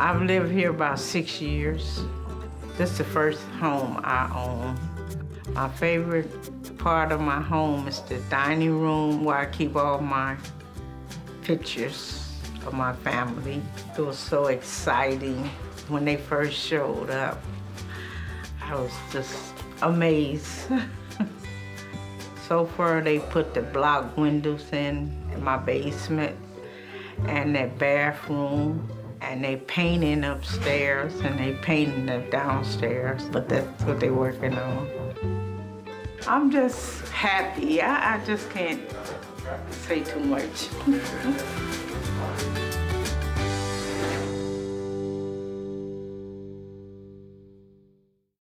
I've lived here about 6 years. This is the first home I own. My favorite part of my home is the dining room where I keep all my pictures of my family. It was so exciting when they first showed up. I was just amazed. So far, they put the block windows in my basement and that bathroom, and they painting upstairs and they painting the downstairs, but that's what they're working on. I'm just happy. I just can't say too much.